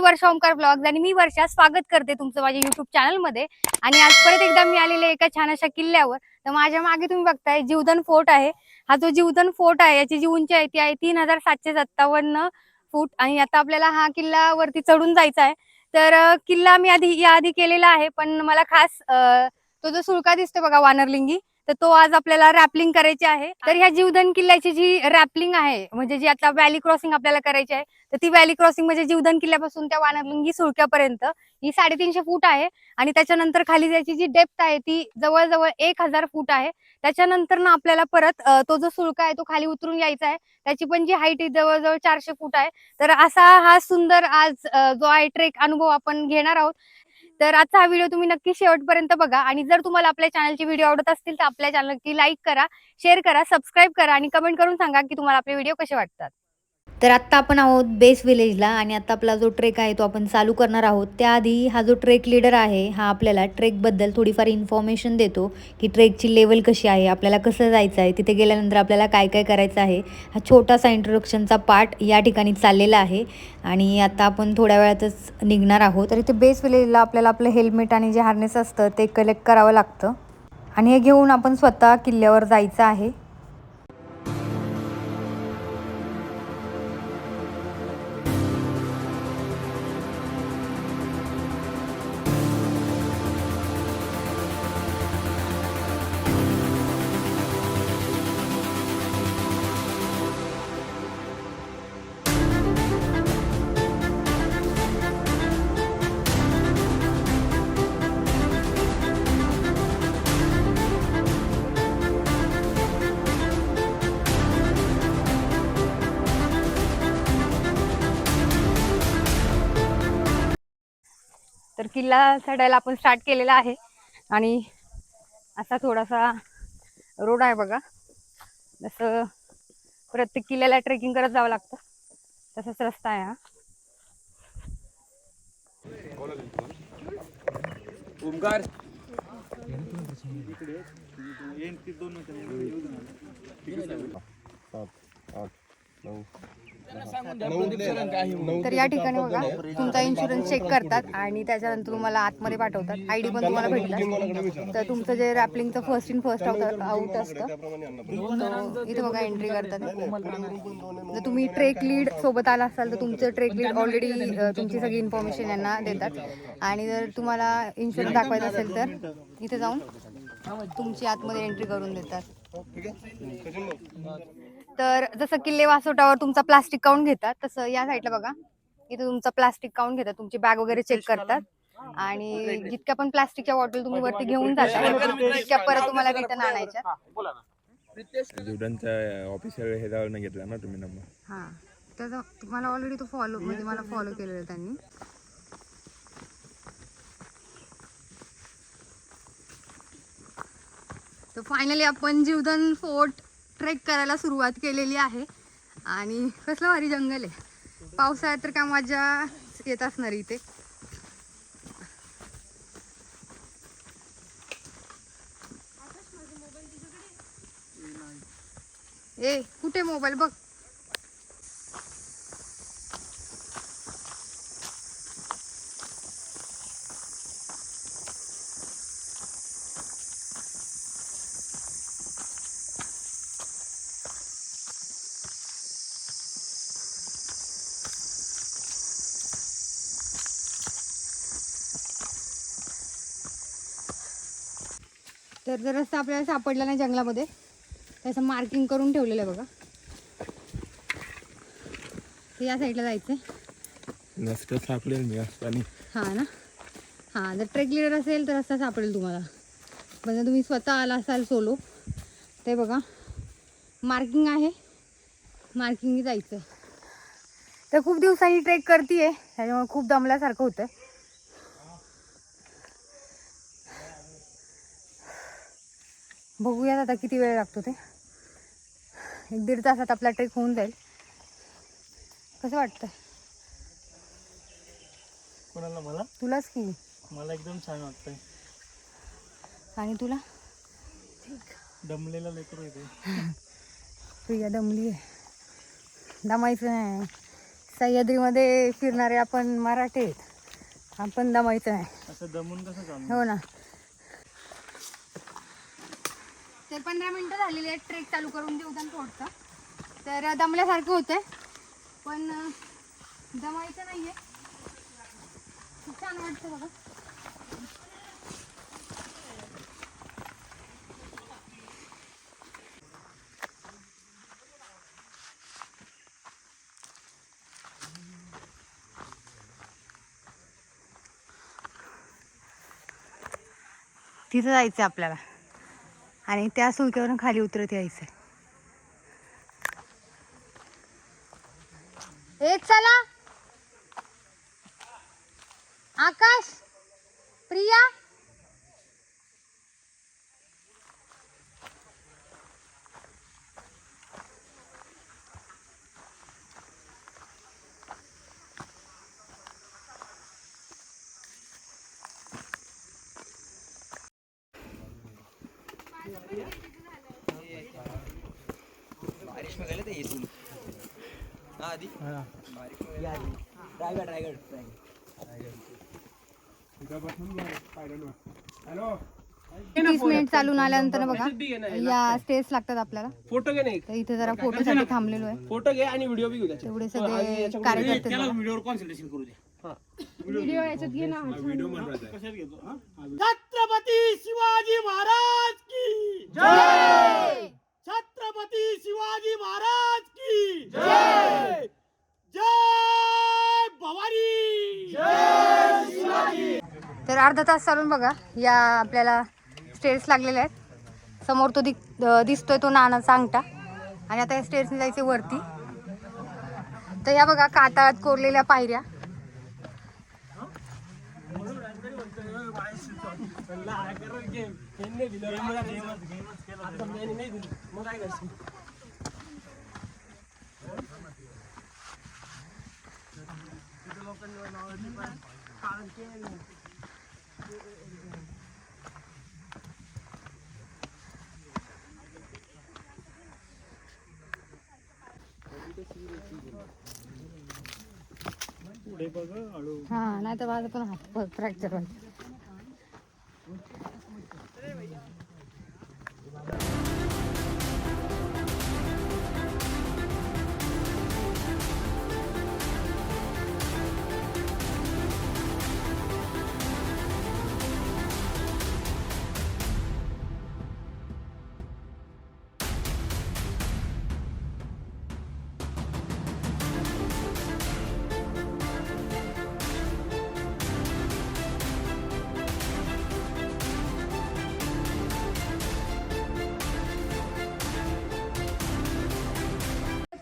वर्षा Omkar blogs आणि मी वर्षा स्वागत करते तुमचं माझ्या युट्यूब चॅनलमध्ये। आणि आज परत एकदा मी आलेले एका छान अशा किल्ल्यावर। तर माझ्या मागे तुम्ही बघताय जीवधन फोर्ट आहे। हा जो जीवधन फोर्ट आहे याची जी उंची आहे ती आहे 3757 फूट आणि आता आपल्याला हा किल्ला वरती चढून जायचा आहे। तर किल्ला मी याआधी केलेला आहे, पण मला खास तो जो सुळका दिसतो बघा वानरलिंगी, तर तो आज आपल्याला रॅपलिंग करायची आहे। तर ह्या जीवधन किल्ल्याची जी रॅपलिंग आहे म्हणजे जी आता व्हॅली क्रॉसिंग आपल्याला करायची आहे, तर ती व्हॅली क्रॉसिंग म्हणजे जीवधन किल्ल्यापासून त्या वानरलिंगी सुळक्यापर्यंत ही 350 फूट आहे। आणि त्याच्यानंतर खाली जायची जी डेप्थ आहे ती जवळजवळ 1000 फूट आहे। त्याच्यानंतर ना आपल्याला परत तो जो सुळका आहे तो खाली उतरून यायचा आहे, त्याची पण जी हाईट आहे जवळजवळ 400 फूट आहे। तर असा हा सुंदर आज जो आहे ट्रेक अनुभव आपण घेणार आहोत। तर आजचा हा व्हिडिओ तुम्ही नक्की शेवटपर्यंत बघा आणि जर तुम्हाला आपल्या चॅनलची व्हिडिओ आवडत असतील तर आपल्या चॅनल नक्की लाईक करा, शेअर करा, सबस्क्राईब करा आणि कमेंट करून सांगा की तुम्हाला आपले व्हिडिओ कसे वाटतात। तर आत्ता आपण आहोत बेस विलेजला आणि आता आपला जो ट्रेक आहे तो आपण चालू करणार आहोत। त्याआधी हा जो ट्रेक लीडर आहे हा आपल्याला ट्रेकबद्दल थोडीफार इन्फॉर्मेशन देतो की ट्रेकची लेवल कशी आहे, आपल्याला कसं जायचं आहे, तिथे गेल्यानंतर आपल्याला काय काय करायचं आहे। हा छोटासा इंट्रोडक्शनचा पार्ट या ठिकाणी चाललेला आहे आणि आता आपण थोड्या वेळातच निघणार आहोत। तर इथे बेस विलेजला आपल्याला आपलं हेल्मेट आणि जे हार्नेस असतं ते कलेक्ट करावं लागतं आणि हे घेऊन आपण स्वतः किल्ल्यावर जायचं आहे। तर किल्ला चढायला आपण स्टार्ट केलेला आहे आणि असा थोडासा रोड आहे बघा। जसं प्रत्येक किल्ल्याला ट्रेकिंग करत जावं लागतं तसाच रस्ता आहे हा। ओमकार तर या ठिकाणी बघा तुमचा इन्शुरन्स चेक करतात आणि त्याच्यानंतर तुम्हाला आतमध्ये पाठवतात। आयडी पण तुम्हाला भेटतात। तर तुमचं जे रॅपलिंगचं फर्स्ट इन फर्स्ट आउट असतं इथे बघा एंट्री करतात। जर तुम्ही ट्रेक लीड सोबत आला असाल तर तुमचं ट्रेक लीड ऑलरेडी तुमची सगळी इन्फॉर्मेशन यांना देतात आणि जर तुम्हाला इन्शुरन्स दाखवायचा असेल तर इथे जाऊन तुमची आतमध्ये एंट्री करून देतात। तर जसं किल्ले वासोटावर तुमचा प्लास्टिक काउंट घेतात तसं या साईडला बघा इथे तुमचा प्लास्टिक काउंट घेतात, तुमची बॅग वगैरे चेक करतात आणि जितक्या पण प्लास्टिकच्या बॉटल तुम्ही वरती घेऊन जाता तितक्या परत तुम्हाला रिटर्न आणायच्या। जीवदानचा ऑफिशियल हे जाऊन घेतला ना तुम्ही नंबर? हां, त्याचा तुम्हाला ऑलरेडी तो फॉलो म्हणजे मला फॉलो केलेला त्यांनी। तर फायनली आपण जीवधन फोर्ट ट्रेक करायला सुरुवात केलेली आहे आणि कसलं भारी जंगल आहे। पावसाळ्यात तर काय मजा येत असणार इथे। ए कुठे मोबाईल बघ। तर जर रस्ता आपल्याला सापडला नाही जंगलामध्ये त्याचं मार्किंग करून ठेवलेलं आहे बघा। ते या साईडला जायचं रस्ता सापडेल मी असताना। हां ना, हां जर ट्रेक लीडर असेल तर रस्ता सापडेल तुम्हाला, पण जर तुम्ही स्वतः आला असाल सोलो ते बघा मार्किंग आहे, मार्किंगने जायचं। तर खूप दिवसांनी ट्रेक करतीये त्याच्यामुळे खूप दमल्यासारखं होतं। बघूयात आता किती वेळ लागतो ते। 1-1.5 तासात आपला ट्रेक होऊन जाईल। कसं वाटतं? कोणाला? मला? तुलाच की। मला एकदम छान वाटतंय। आणि तुला? दमलेला लेकरू आहे ते। प्रिया दमली आहे, दमायचं नाही, सह्याद्रीमध्ये फिरणारे आपण मराठी आहेत, आपण दमायचं नाही. असं दमून कसं चालणार? हो ना. तर 15 मिनिटं झालेली आहेत ट्रेक चालू करून जीवदान फोर्टचं. तर दमल्यासारखं होतंय पण दमायचं नाहीये. खूप छान वाटतं बघा. तिथं जायचं आपल्याला आणि त्या सुळक्यावरून खाली उतरत यायचं. एक चला. आकाश, प्रिया, बारिश में गए थे ये हाँ आदि बारिश में गए रायगढ़ रायगढ़ हॅलो 30 मिनिट चालून आल्यानंतर बघा या स्टेज लागतात आपल्याला. फोटो घे नाही तर इथे जरा फोटोसाठी थांबलेलो आहे. फोटो घे आणि व्हिडिओ बी घेऊ त्याचे तेवढे सगळे कार्यकर्ते बघा. व्हिडिओवर कॉन्सन्ट्रेशन करू दे. व्हिडिओ याच्यात घे ना. व्हिडिओ बनवायचा आहे. कशात घेतो छत्रपती शिवाजी महाराज की जय! छत्रपती शिवाजी महाराज की जय जय भवानी जय शिवाजी. तर अर्धा तास चालून बघा या आपल्याला स्टेअर्स लागलेले आहेत. समोर तो दिसतोय तो नानाचा अंगठा आणि आता या स्टेअर्सने जायचे वरती. तर या बघा कातळात कोरलेल्या पायऱ्या. मग काय करशील? पुढे बघ हळू. हा नाही तर माझा पण हात फ्रॅक्चर व्हायचा.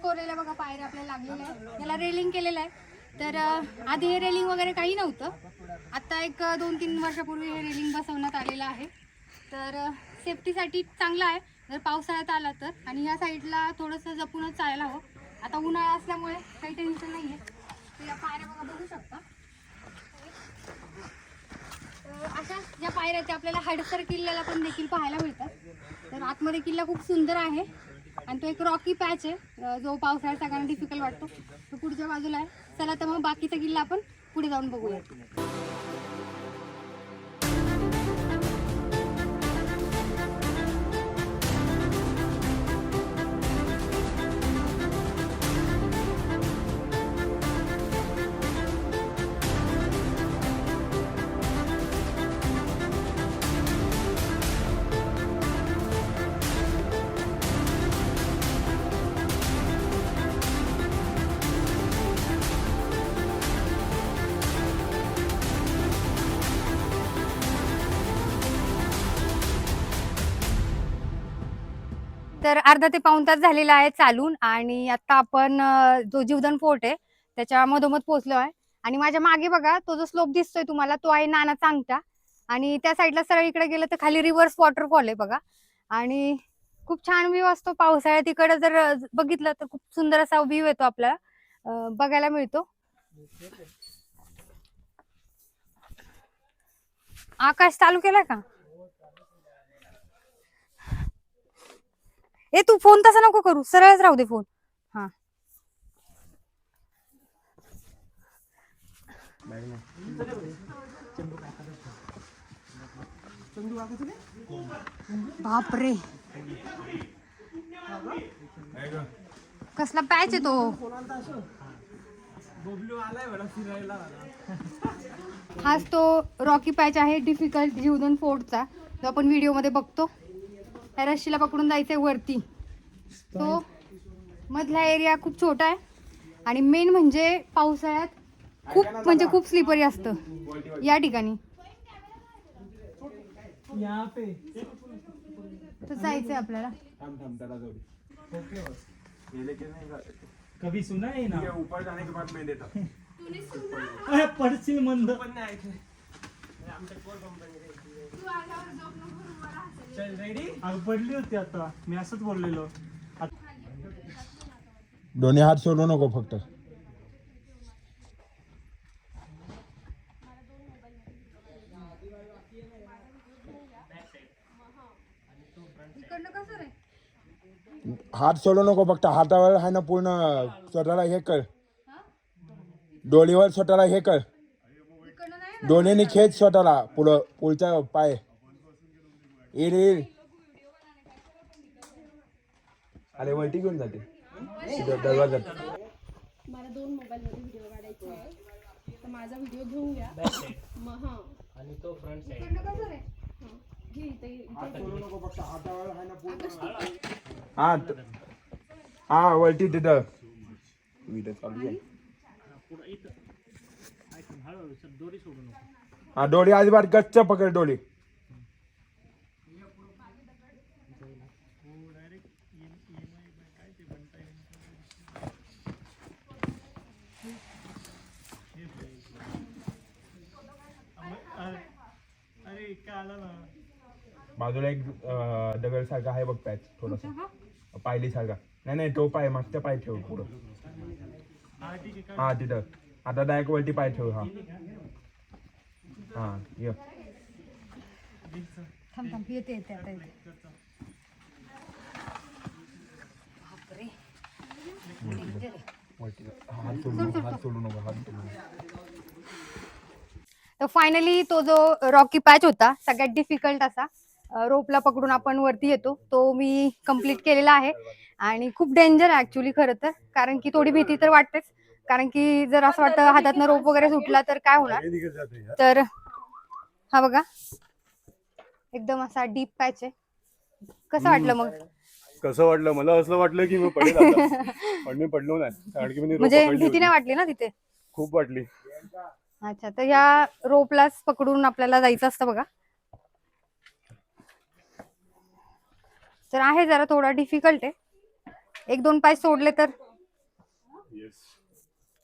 कोरलेल्या बघा पायऱ्या आपल्याला लागलेल्या आहे. याला रेलिंग केलेलं आहे. तर आधी हे रेलिंग वगैरे काही नव्हतं. आता एक 2-3 वर्षापूर्वी हे रेलिंग बसवण्यात आलेलं आहे. तर सेफ्टीसाठी चांगलं आहे जर पावसाळ्यात आला तर. आणि या साईडला थोडंसं जपूनच चालायला हवं. आता उन्हाळा असल्यामुळे काही टेन्शन नाही आहे. तर या पायऱ्या बघा बघू शकता. अशा ज्या पायऱ्या त्या आपल्याला हडसर किल्ल्याला पण देखील पाहायला मिळतात. तर आतमध्ये किल्ला खूप सुंदर आहे आणि तो एक रॉकी पॅच आहे जो पावसाळ्यात सगळ्यांना डिफिकल्ट वाटतो. तो पुढच्या बाजूला आहे. चला तर मग बाकीचा किल्ला आपण पुढे जाऊन बघूया. तर अर्धा ते पाऊण तास झालेला आहे चालून आणि आता आपण जो जीवदान फोर्ट आहे त्याच्या मधोमध पोहोचलो आहे. आणि माझ्या मागे बघा तो जो स्लोप दिसतोय तुम्हाला तो आहे नानाचा अंगठा. आणि त्या साईडला सरळ इकडे गेलं तर खाली रिव्हर्स वॉटरफॉल आहे बघा. आणि खूप छान व्ह्यू असतो पावसाळ्यात. इकडे जर बघितलं तर खूप सुंदर असा व्ह्यू येतो आपल्याला बघायला मिळतो. आकाश चालू केला का? ए तू फोन तसा नको करू, सरळच राहू दे फोन. हा बापरे कसला पॅच आहे तो. हाच तो रॉकी पॅच आहे डिफिकल्ट जीवधन फोर्टचा, जो आपण व्हिडिओमध्ये बघतो. त्या रस्सीला पकडून जायचंय वरती. तो मधला एरिया खूप छोटा आहे आणि मेन म्हणजे पावसाळ्यात खूप स्लिपरी असतं या ठिकाणी. तर जायचंय आपल्याला. कभी सुना है ना. ऊपर जाने के बाद मैं देता. अरे पडशील मंद. अगं पडली होती आता, मी असंच बोललेलो. दोन्ही हात सोडू नको फक्त. हात सोडू नको फक्त. हातावर आहे ना पूर्ण स्वतःला हे कर. डोलीवर स्वतःला हे कर. दोन्हीने खेच स्वतःला पुढचा पाय. येईल अरे वरती घेऊन जाते दरवाजात. मला 2 मोबाईलमध्ये व्हिडिओ काढायचे आहे, तर माझा व्हिडिओ घेऊन घ्या. मग हां आणि तो फ्रंट साइड. घे इथे हा वरती तिथं व्हिडिओ चालू आहे. दोरी सोडू नको. हा डोळी अजिबात गच्च पकड डोळी. अरे काय आला ना. बाजूला एक दगड सारखा आहे बघ पॅच थोडासा पायली सारखा. नाही तो पाय मागच्या पाय ठेव पुढं. हा तिथं आता डायरेक्ट वरती पाय ठेव. हा ये. थांब येते आता येते. बापरे हात सोडू नको. तर फायनली तो जो रॉकी पॅच होता सगळ्यात डिफिकल्ट असा, रोपला पकडून आपण वरती येतो, तो मी कंप्लीट केलेला आहे. आणि खूप डेंजर आहे ऍक्च्युली खरं तर, कारण की थोडी भीती तर वाटतेच. कारण की जर असं वाटतं हातातनं रोप वगैरे सुटला तर काय होणार. तर हा बघा एकदम असा डीप पॅच आहे. कसं वाटलं मग? कसं वाटलं? मला असं वाटलं की मी पडेल आता. पण मी पडलो नाही, कारण की मी रोप म्हणजे पकडली भीती नाही होती. वाटली ना तिथे? खूप वाटली. अच्छा, तर ह्या रोपलाच पकडून आपल्याला जायचं असतं बघा. तर आहे जरा थोडा डिफिकल्ट आहे. 1-2 पाय सोडले तर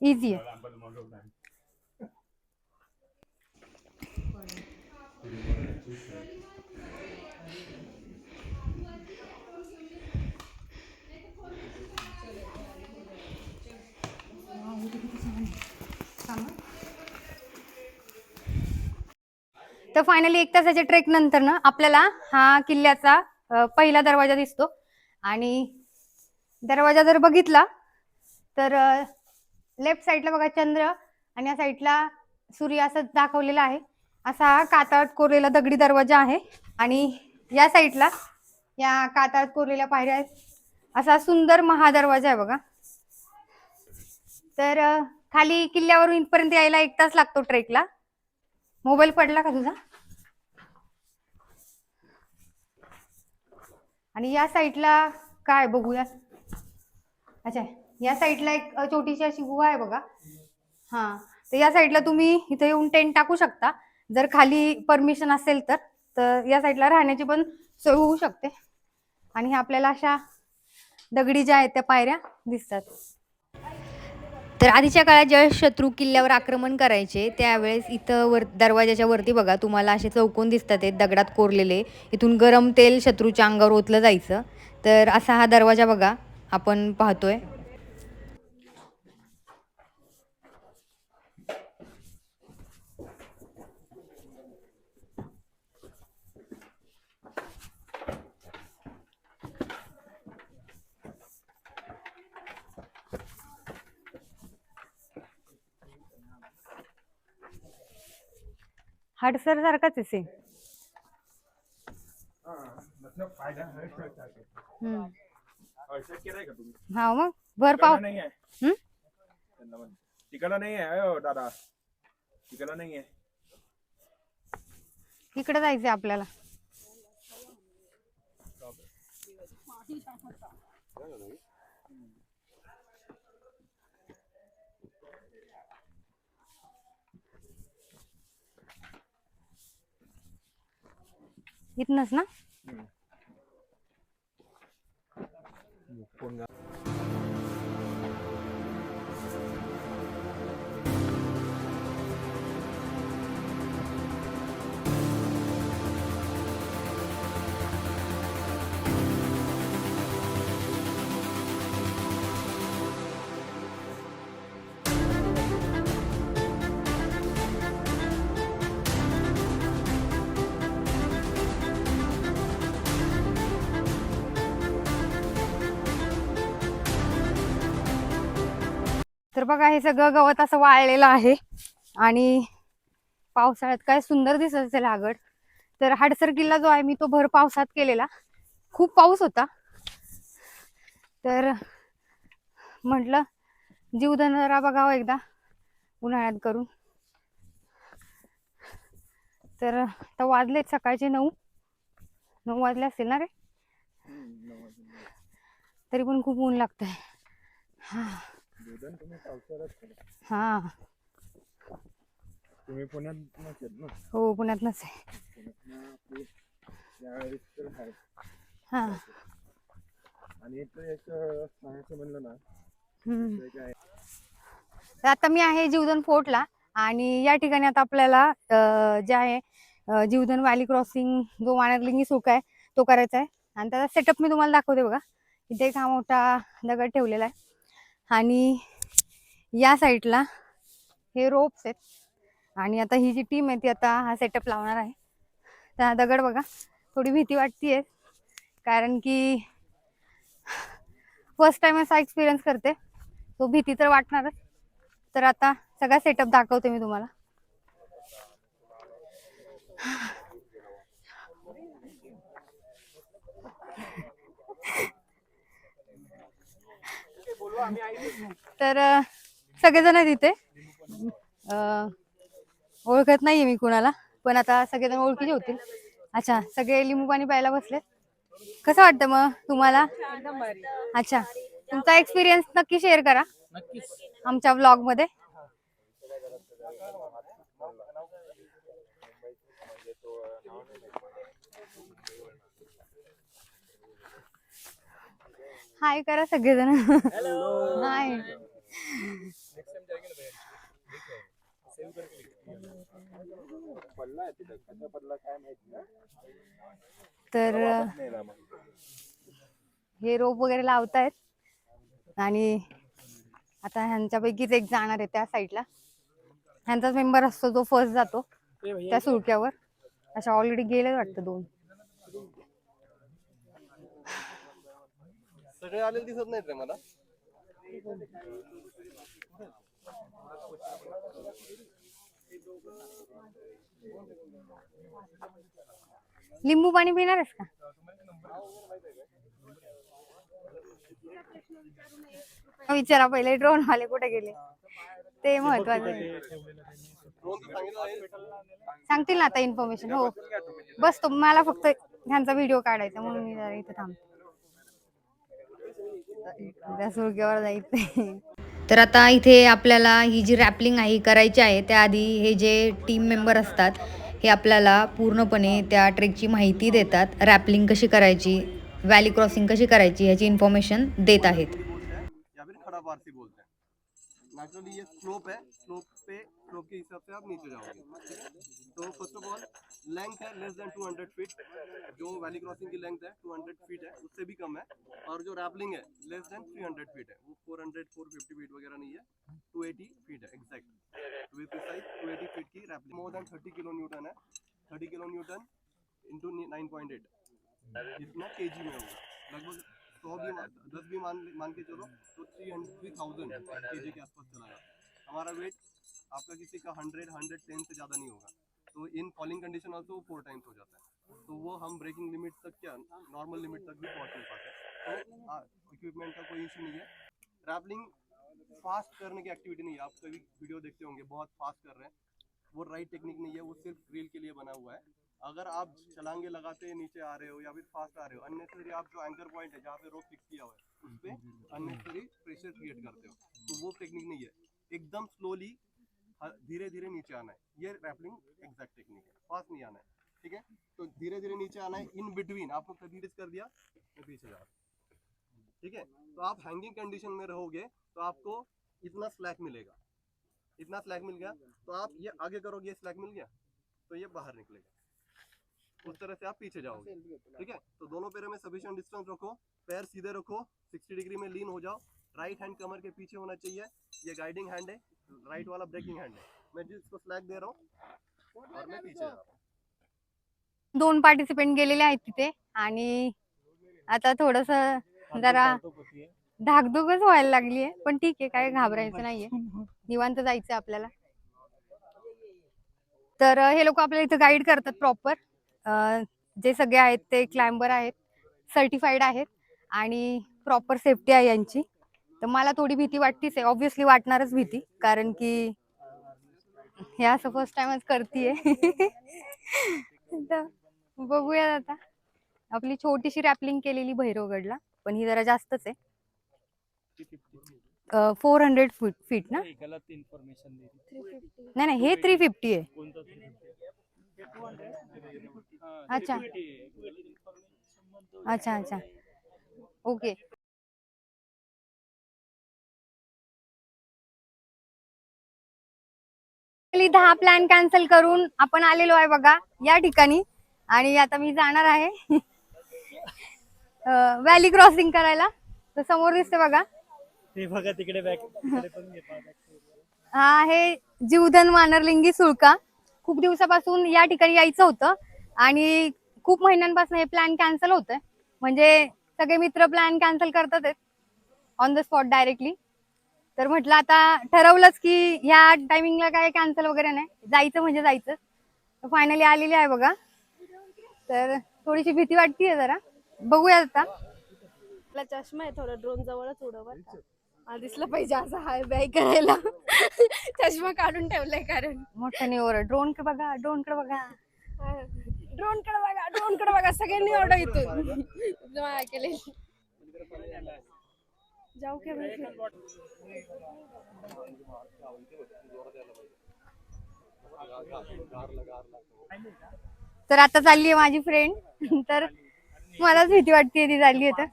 इझी आहे. तर फायनली 1 तासाच्या ट्रेक नंतर ना आपल्याला हा किल्ल्याचा पहिला दरवाजा दिसतो. आणि दरवाजा जर बघितला तर लेफ्ट साईडला बघा चंद्र आणि या साईडला सूर्य असं दाखवलेला आहे. असा हा कातळात कोरलेला दगडी दरवाजा आहे. आणि या साईडला या कातळात कोरलेल्या पायऱ्या आहेत. असा सुंदर महादरवाजा आहे बघा. तर खाली किल्ल्यावरून इथपर्यंत यायला 1 तास लागतो ट्रेकला. मोबाईल पडला का तुझा? आणि या साईडला काय बघूया. अच्छा, या साईडला एक छोटीशी अशी गुहा आहे बघा. हा, तर या साईडला तुम्ही इथे येऊन टेंट टाकू शकता जर खाली परमिशन असेल तर या साईडला राहण्याची पण सोय होऊ शकते. आणि हे आपल्याला अशा दगडी ज्या आहेत त्या पायऱ्या दिसतात. तर आधीच्या काळात ज्यावेळेस शत्रू किल्ल्यावर आक्रमण करायचे त्यावेळेस इथं दरवाजाच्या वरती बघा तुम्हाला असे चौकोन दिसतात दगडात कोरलेले. इथून गरम तेल शत्रूच्या अंगावर ओतलं जायचं. तर असा हा दरवाजा बघा आपण पाहतोय. हडसर सारखाच आहे सेम. केलाय का तुम्ही? हा मग भर पाव. नाही आहे हम्म? त्यांना म्हण. तिकडला नाही आहे अयो दादा, तिकडला नाही आहे. इकडे जायचंय आपल्याला. इथनच ना. तर बघा हे सगळं गवत असं वाळलेलं आहे आणि पावसाळ्यात काय सुंदर दिसत असेल हा गड. तर हडसर किल्ला जो आहे मी तो भर पावसात केलेला. खूप पाऊस होता तर म्हटलं जीवधनरा बघावं एकदा उन्हाळ्यात करून. तर आता वाजलेत सकाळचे 9 वाजले असतील ना रे. तरी पण खूप ऊन लागतंय. हा तुम्ही पुण्यात नसेल ना? हो पुण्यात नसे. हा आणि याचं सांगायचं म्हणलं ना हम्म. काय तर आता मी आहे जीवधन फोर्टला आणि या ठिकाणी आता आपल्याला जे आहे जीवधन व्हॅली क्रॉसिंग जो वानरलिंगी सुक आहे तो करायचा आहे. आणि त्याचा सेटअप मी तुम्हाला दाखवते. बघा इथे एक हा मोठा दगड ठेवलेला आहे आणि या साईडला हे रोप्स आहेत आणि आता ही जी टीम आहे ती आता हा सेटअप लावणार आहे. तर हा दगड बघा थोडी भीती वाटतेय कारण की फर्स्ट टाइम असा एक्सपिरियन्स करते तो भीती तर वाटणारच. तर आता सगळा सेटअप दाखवते मी तुम्हाला. तर सगळेजण आहेत इथे. ओळखत नाहीये मी कुणाला पण आता सगळेजण ओळखीचे होतील. अच्छा सगळे लिंबू पाणी प्यायला बसले. कसं वाटतं मग तुम्हाला? अच्छा तुमचा एक्सपिरियन्स नक्की शेअर करा आमच्या व्लॉग मध्ये. हाय करा सगळेजण. हाय. तर हे रोप वगैरे लावतायत आणि आता ह्यांच्यापैकीच एक जाणार आहे त्या साईडला. ह्यांचाच मेंबर असतो जो फर्स्ट जातो त्या सुळक्यावर. अशा ऑलरेडी गेले वाटतं 2. सगळे आलेले दिसत नाहीत रे मला. लिंबू पाणी पिणार आहेस का? विचारा पहिले ड्रोन वाले कुठे गेले ते महत्वाचे. सांगतील ना आता इन्फॉर्मेशन. हो बस तो मला फक्त ह्यांचा व्हिडिओ काढायचा म्हणून मी जरा इथे थांबते. त्या सुळक्यावर जायचंय. तर आता इथे आपल्याला ही जी रॅपलिंग आहे करायची आहे त्याआधी हे जे टीम मेंबर असतात हे आपल्याला पूर्णपणे त्या ट्रेकची माहिती देतात. रॅपलिंग कशी करायची, व्हॅली क्रॉसिंग कशी करायची ह्याची इन्फॉर्मेशन देत आहेत. या फिर खड़ा पारसी बोलते हैं. नेचुरली ये स्लोप है, स्लोप पे स्लोप के हिसाब से आप नीचे जाओगे. तो फर्स्ट ऑफ ऑल लेंथ है लेस देन 200 फीट. जो वैली क्रॉसिंग की लेंथ है 200 फीट है, उससे भी कम है. और जो रैपलिंग है लेस देन 300 फीट है. वो 400 450 फीट वगैरह नहीं है, 280 फीट है exact. To be precise 280 feet की rappelling. More than 30 kilo newton है. 30 किलो न्यूटन इंटू 9.8 इतना केजी में होगा. लगभग 100 भी 10 भी मान के चलो तो 3000 केजी के आसपास चला जाए. हमारा वेट आपका किसी का 110 से ज़्यादा नहीं होगा. तो in falling condition also 4 times हो जाता है, तो वो हम ब्रेकिंग लिमिट तक क्या नॉर्मल लिमिट तक भी पहुंच नहीं पाते। तो इक्विपमेंट का कोई इशू नहीं है। रैपलिंग फास्ट करने की एक्टिविटी नहीं है। आप कभी वीडियो देखते होंगे बहुत फास्ट कर रहे हैं, वो राइट टेक्निक नहीं है, वो सिर्फ रील के लिए बना हुआ है। अगर आप छलांगे लगाते नीचे आ रहे हो या फिर फास्ट आ रहे हो, अननेसेसरी आप जो एंकर पॉइंट है जहाँ पे रोप फिक्स किया हुआ है उस पर अननेसेसरी प्रेशर क्रिएट करते हो, तो वो टेक्निक नहीं है। एकदम स्लोली धीरे धीरे नीचे आना है, ये रैपलिंग एग्जैक्ट टेक्निक है, फास्ट नहीं आना है, ठीक है। तो धीरे धीरे नीचे आना है, इन बिटवीन आपको कभी डिस कर दिया तो पीछे जा, ठीक है। तो आप हैंगिंग कंडीशन में रहोगे तो आपको इतना स्लैक मिलेगा, इतना स्लैक मिल गया तो आप ये आगे करोगे, ये स्लैक मिल गया तो ये बाहर निकलेगा, उस तरह से आप पीछे जाओगे, ठीक है। तो दोनों पैरों में सफिशिएंट डिस्टेंस रखो, पैर सीधे रखो, 60 डिग्री में लीन हो जाओ, राइट हैंड कमर के पीछे होना चाहिए, ये गाइडिंग हैंड है, राइट वाला ब्रेकिंग हैंड है, मैं जिसको स्लैक दे रहा हूँ और मैं पीछे जा रहा हूँ। 2 पार्टिसिपेंट गेलेले आहेत तिथे आणि आता थोडस जरा धाकधूकच व्हायला लागली आहे, पण ठीक आहे, काय घाबरायचं नाहीये, निवांत जायचं आपल्याला. तर हे लोक आपल्याला इथे गाईड करतात प्रॉपर, जे सगळे आहेत ते क्लाइंबर आहेत, सर्टिफाईड आहेत आणि प्रॉपर सेफ्टी आहे यांची. तर मला थोडी भीती वाटतीच आहे, ऑब्व्हियसली वाटणारच भीती, कारण की हे असं फर्स्ट टाइमच करतीये. तर बघूया आता. आपली छोटीशी रॅपलिंग केलेली भैरवगडला, पण ही जरा जास्तच आहे. 400 फीट ना? इन्फॉर्मेशन नाही नाही, हे 350 आहे. अच्छा अच्छा अच्छा, ओके. Actually 10 प्लॅन कॅन्सल करून आपण आलेलो आहे बघा या ठिकाणी, आणि आता मी जाणार आहे व्हॅली क्रॉसिंग करायला. तर समोर दिसते बघा, ते बघा तिकडे बॅक पण घे पाहता. हा आहे जीवधन वानरलिंगी सुळका. खूप दिवसापासून या ठिकाणी यायचं होतं आणि खूप महिन्यांपासून हे प्लॅन कॅन्सल होतंय, म्हणजे सगळे मित्र प्लॅन कॅन्सल करतात ऑन द स्पॉट डायरेक्टली. तर म्हटलं आता ठरवलंच की ह्या टायमिंगला काय कॅन्सल वगैरे नाही, जायचं म्हणजे जायचं. तर फायनली आलेली आहे बघा. तर थोडीशी भीती वाटतीये जरा, बघूया आता. आपला चष्मा आहे थोडं ड्रोन जवळच उडवत दिसलं पाहिजे असं हाय बाय करायला. चष्मा काढून ठेवलाय कारण मोठ्याने ओरड, ड्रोन कडे बघा, ड्रोन कडे बघा, ड्रोन कडे बघा, ड्रोन कडे बघा, सगळ्यांनी ऑर्डर इथून केले. जाऊ के तर आता चालली आहे माझी फ्रेंड. तर मलाच भीती वाटते ती चालली आहे तर.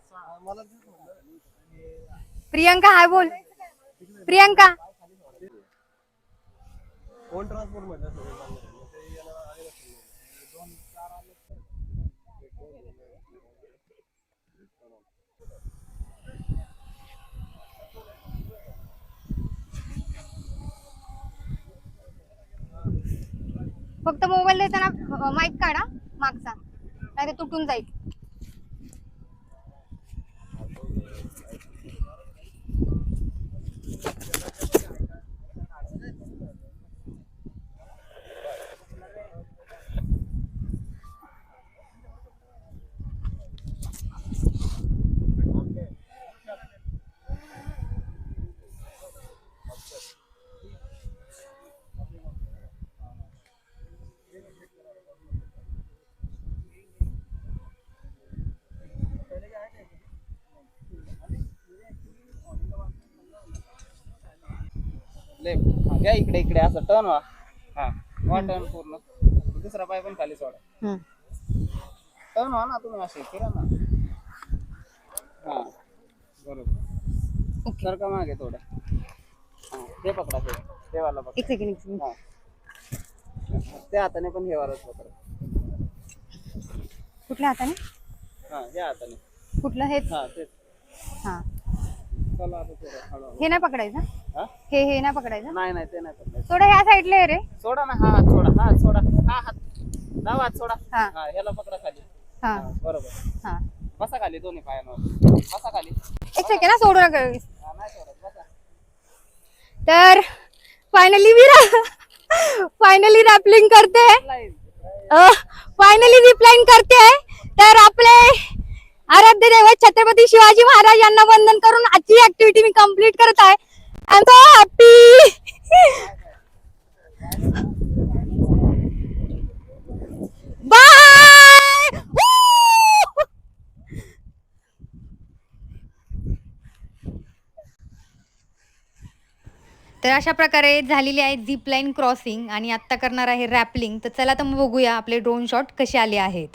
प्रियंका हाय बोल, प्रियंका. कोण ट्रान्सपोर्ट मध्ये फक्त मोबाईल देताना माईक काढा मागचा, नाही ते तुटून जाईल. लेफ्ट घ्या, इकडे इकडे असं टर्न व्हा. हा वा टर्न पूर्ण, दुसरा पाय पण खाली सोडा. टर्न व्हा ना तुम्ही, असे फिरा ना. हा बरोबर, सर का मागे थोडं. हा ते पकडा, ते वाला पकडा. एक सेकंड. हा त्या हाताने पण हे वालाच पकडा. कुठल्या हाताने? हा या हाताने. कुठलं हेच? हा तेच. हा, चला आता थोडं हळू. हे नाही पकडायचं. हा हे नाही पकडायचं. नाही नाही ते नाही पकडायचं. थोडं ह्या साईडला आहे रे. सोडा ना, हा हात सोडा, हा हात सोडा, हा हात डावा हात सोडा. हा. हा याला पकडा खाली. हा हा, बरोबर. हा, बसा खाली दोन्ही पायांवर, बसा खाली. एक सेकंड ना, सोडू नका. हा, नाही सोडत, बसा. तर फायनली फायनली रॅपलिंग करते, फायनली रिप्लाइंग करते. तर आपले आराध्य दैवत छत्रपती शिवाजी महाराज यांना वंदन करून आजची ऍक्टिव्हिटी मी कम्प्लीट करत आहे. I am so happy. Bye. तर अशा प्रकारे झालेली आहे झिप लाईन क्रॉसिंग आणि आत्ता करणार आहे रॅपलिंग. तर चला तर मग बघूया आपले ड्रोन शॉट कसे आले आहेत.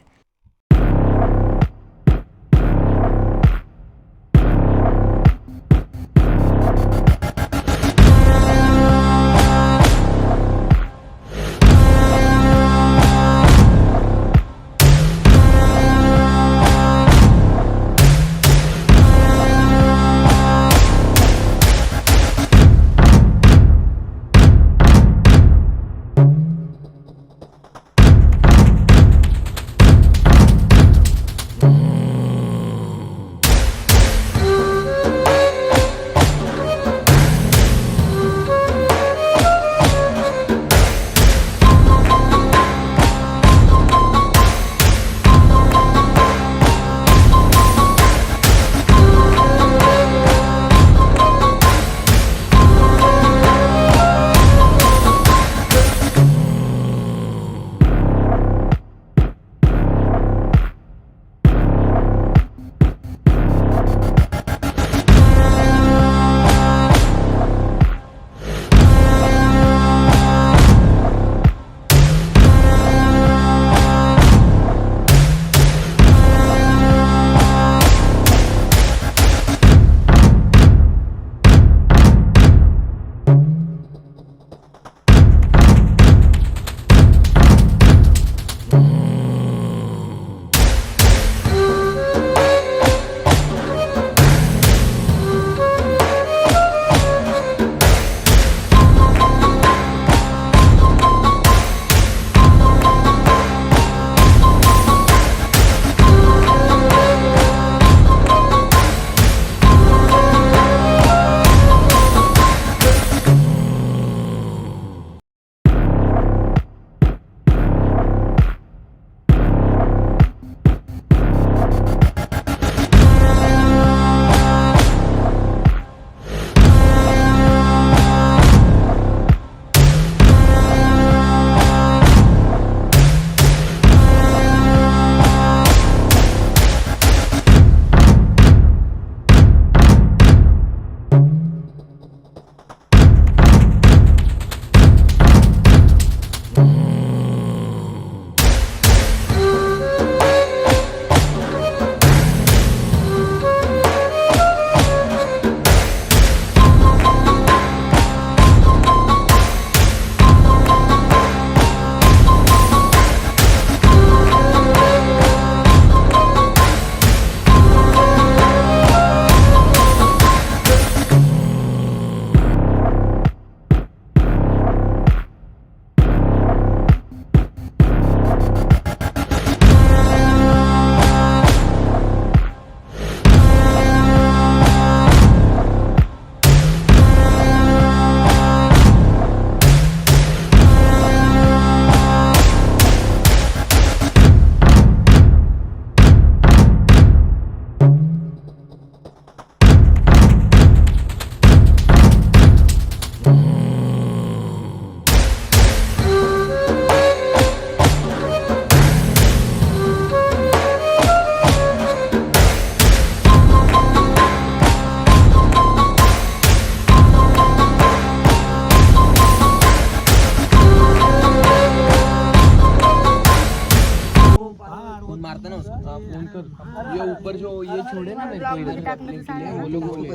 ये ऊपर जो ये छोड़े ना मेरे को इधर रखने के लिए वो लोग बोले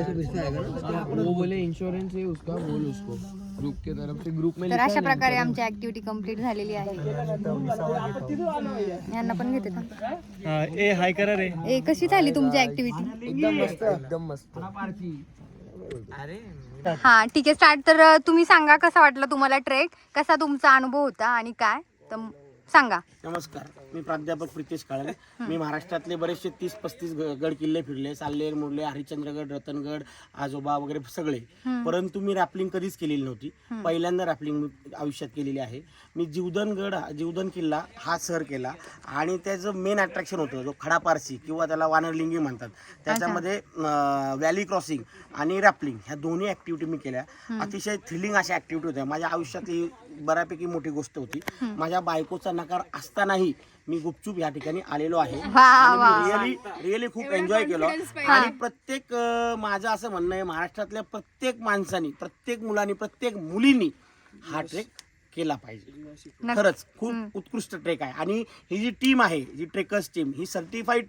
वो बोले इंश्योरेंस है उसका बोल उसको ग्रुप के तरफ से ग्रुप में तर अशा प्रकारे आमची ऍक्टिव्हिटी कंप्लीट झालेली आहे. यांना पण घेते का? ए हाय करा रे. ए कशी झाली तुमची ऍक्टिव्हिटी? एकदम मस्त एकदम मस्त. हा ठीक आहे स्टार्ट. तर तुम्ही सांगा कसा वाटला तुम्हाला ट्रेक, कसा तुमचा अनुभव होता आणि काय. तर सांगा. नमस्कार, मी प्राध्यापक प्रितेश काळे. मी महाराष्ट्रातले बरेचसे 30-35 गड किल्ले फिरले, साल्लेर, मुरले, हरिश्चंद्रगड, रतनगड, आजोबा वगैरे सगळे. परंतु मी रॅपलिंग कधीच केलेली नव्हती. पहिल्यांदा रॅपलिंग आयुष्यात केलेली आहे. मी जीवदन किल्ला हा सर केला आणि त्याचं मेन अट्रॅक्शन होतं जो खडा पारसी किंवा त्याला वानरलिंगी म्हणतात. त्याच्यामध्ये व्हॅली क्रॉसिंग आणि रॅपलिंग ह्या दोन्ही ऍक्टिव्हिटी मी केल्या. अतिशय थ्रिलिंग अशा ऍक्टिव्हिटी होत्या. माझ्या आयुष्यात ही बऱ्यापैकी मोठी गोष्ट होती. माझ्या बायकोचा नकार असतानाही मी गुपचूप या ठिकाणी आलेलो आहे आणि रिअली खूप एन्जॉय केलं. आणि प्रत्येक माझं असं म्हणणं आहे, महाराष्ट्रातल्या प्रत्येक माणसानी, प्रत्येक मुलांनी, प्रत्येक मुलींनी हा ट्रेक केला पाहिजे. खरंच खूप उत्कृष्ट ट्रेक आहे. आणि ही जी टीम आहे, जी ट्रेकर्स टीम, ही सर्टिफाईड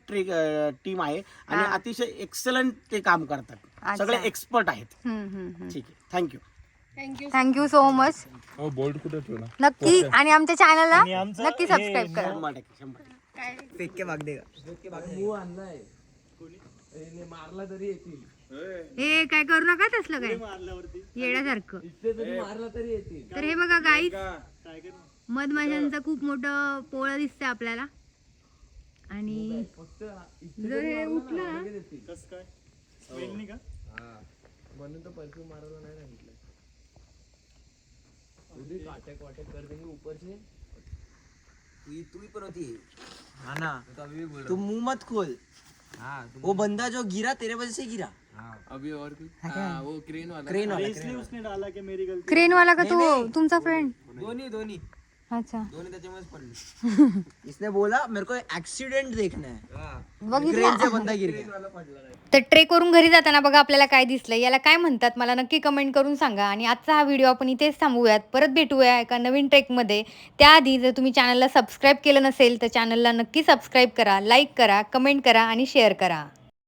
टीम आहे आणि अतिशय एक्सलंट ते काम करतात. सगळे एक्सपर्ट आहेत. ठीक आहे, thank you. Thank you so much. Board कुठे ठेवला? नक्की आणि आमच्या चॅनलला आणि आमचं नक्की सबस्क्राईब करा. 100%. मारला तरी येतील. हे काय करू नका तसलं काय येण्यासारखं. मारला तरी येतील. तर हे बघा गाईज, मधमाशांचं खूप मोठं पोळं दिसतंय आपल्याला. आणि जर हे उठलं ना, म्हणून तो परफ्यूम मारायला नाही सांगितलं. काटक वाटक कर देंगे ऊपर से. तू ही पर होती है हाँ ना, तू मुंह मत खोल. वो बंदा जो गिरा तेरे वजह से गिरा. अभी और कुछ वो क्रेन वाला इसलिए उसने डाला कि मेरी गलती. क्रेनवाला का तो तुमचा फ्रेंड? दोन्ही अच्छा, त्याच्यामुळेच पडले. इसने बोला मेरे को एक्सीडेंट देखना है. बघितलं. से बंदा गिर गया. तर ट्रेक वरून घरी जाताना बघा आपल्याला काय दिसलं, याला काय म्हणतात मला नक्की कमेंट करून सांगा. आणि आजचा हा व्हिडिओ आपण इथेच थांबूयात. परत भेटूया एका नवीन ट्रेकमध्ये. त्याआधी जर तुम्ही चॅनलला सबस्क्राईब केलं नसेल तर चॅनलला नक्की सबस्क्राईब करा, लाईक करा, कमेंट करा आणि शेअर करा.